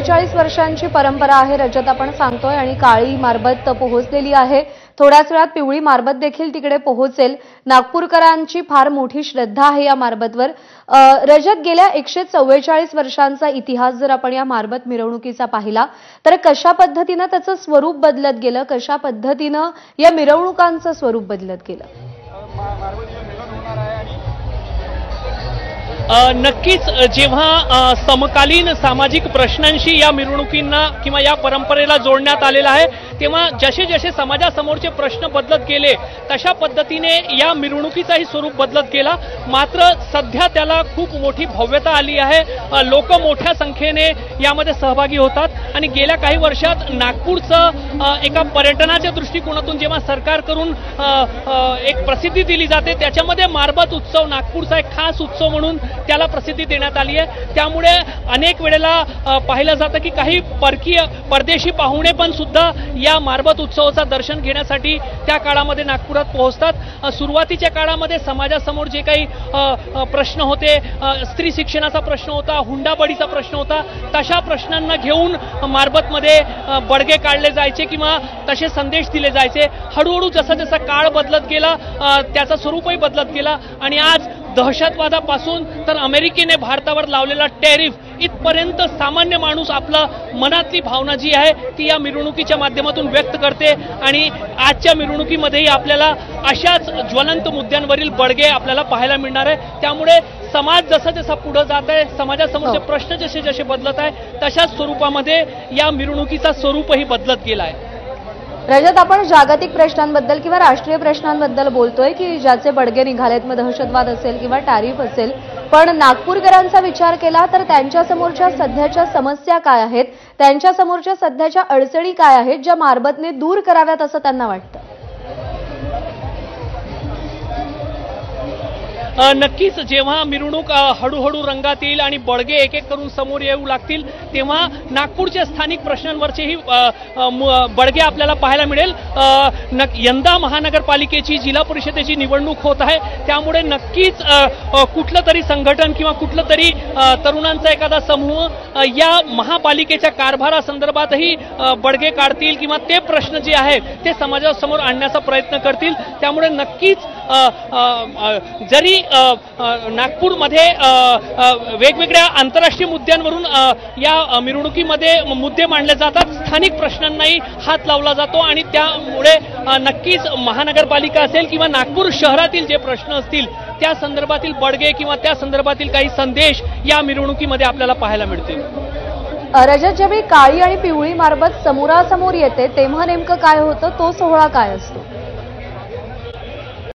40 वर्षांची परंपरा आहे रजत, आपण सांगतोय, आणि काळी मारबत पोहोचलेली आहे। थोड्याच वेळात पिवळी मारबत देखील तिकडे पोहोचेल। नागपूरकरांची फार मोठी श्रद्धा आहे या मारबतवर। रजत, गेल्या 144 वर्षांचा इतिहास जर आपण या मारबत मिरवणुकीचा पाहिला तर कशा पद्धतीने त्याचं स्वरूप बदलत गेलं, कशा पद्धतीने या मिरवणुकांचं स्वरूप बदलत गेलं? नक्कीच जेव्हा समकालीन सामाजिक प्रश्नांशी या मिरवणुकींना किंवा या परंपरेला जोडण्यात आलेला आहे, तेव्हा जसे जसे समाजासमोरचे प्रश्न बदलत गेले तशा पद्धतीने या मिरवणुकीचाही स्वरूप बदलत गेला। मात्र सध्या त्याला खूप मोठी भव्यता आली आहे। लोक मोठ्या संख्येने यामध्ये सहभागी होतात आणि गेल्या काही वर्षात नागपूरचं एका पर्यटनाच्या दृष्टिकोनातून जेव्हा सरकारकडून एक प्रसिद्धी दिली जाते, त्याच्यामध्ये मारबत उत्सव नागपूरचा एक खास उत्सव म्हणून त्याला प्रसिद्धी देण्यात आली आहे। त्यामुळे अनेक वेळेला पाहिलं जातं की काही परदेशी पाहुणे पण सुद्धा या मारबत उत्सवाचं दर्शन घेण्यासाठी त्या काळामध्ये नागपुरात पोहोचतात। सुरुवातीच्या काळामध्ये समाजासमोर जे काही प्रश्न होते, स्त्री शिक्षणाचा प्रश्न होता, हुंडाबळीचा प्रश्न होता, तशा प्रश्नांना घेऊन मारबतमध्ये बडगे काढले जायचे किंवा तसे संदेश दिले जायचे। हळूहळू जसा जसा काळ बदलत गेला त्याचा स्वरूपही बदलत गेला आणि आज दहशतवादापासून तर अमेरिकेने भारतावर लावलेला टॅरिफ इथपर्यंत सामान्य माणूस आपला मनातली भावना जी आहे ती या मिरवणुकीच्या माध्यमातून व्यक्त करते आणि आजच्या मिरवणुकीमध्येही आपल्याला अशाच ज्वलंत मुद्द्यांवरील बडगे आपल्याला पाहायला मिळणार आहे। त्यामुळे समाज जसा जसा पुढे जात आहे, समाजासमोरचे प्रश्न जसे जसे बदलत आहे तशाच स्वरूपामध्ये या मिरवणुकीचा स्वरूपही बदलत गेला आहे। रजत, आपण जागतिक प्रश्नांबद्दल किंवा राष्ट्रीय प्रश्नांबद्दल बोलतोय की ज्याचे बडगे निघालेत, मग दहशतवाद असेल किंवा टॅरिफ असेल, पण नागपूरकरांचा विचार केला तर त्यांच्या समोरच्या सध्याच्या समस्या काय आहेत, त्यांच्या समोरच्या सध्याच्या अडचणी काय आहेत ज्या मारबतने दूर कराव्यात असं त्यांना वाटतं? नक्कीच जेव्हा मिरवणूक हळूहळू रंगात येईल आणि बडगे एक एक करून समोर येऊ लागतील तेव्हा नागपूरच्या स्थानिक प्रश्नांवरचेही बडगे आपल्याला पाहायला मिळेल। यंदा महानगरपालिकेची जिल्हा परिषदेची निवडणूक होत आहे, त्यामुळे नक्कीच कुठलं तरी संघटन किंवा कुठलं तरी तरुणांचा एखादा समूह या महापालिकेच्या कारभारासंदर्भातही बडगे काढतील किंवा ते प्रश्न जे आहेत ते समाजासमोर आणण्याचा प्रयत्न करतील। त्यामुळे नक्कीच जरी नागपूरमध्ये वेगवेगळ्या आंतरराष्ट्रीय मुद्द्यांवरून या मिरवणुकीमध्ये मुद्दे मांडले जातात, स्थानिक प्रश्नांनाही हात लावला जातो आणि त्यामुळे नक्कीच महानगरपालिका असेल किंवा नागपूर शहरातील जे प्रश्न असतील त्या संदर्भातील बडगे किंवा त्या संदर्भातील काही संदेश या मिरवणुकीमध्ये आपल्याला पाहायला मिळतील। रजत, जेव्हा काळी आणि पिवळी मारबत समोरासमोर येते तेव्हा नेमकं काय होतं, तो सोहळा काय असतो?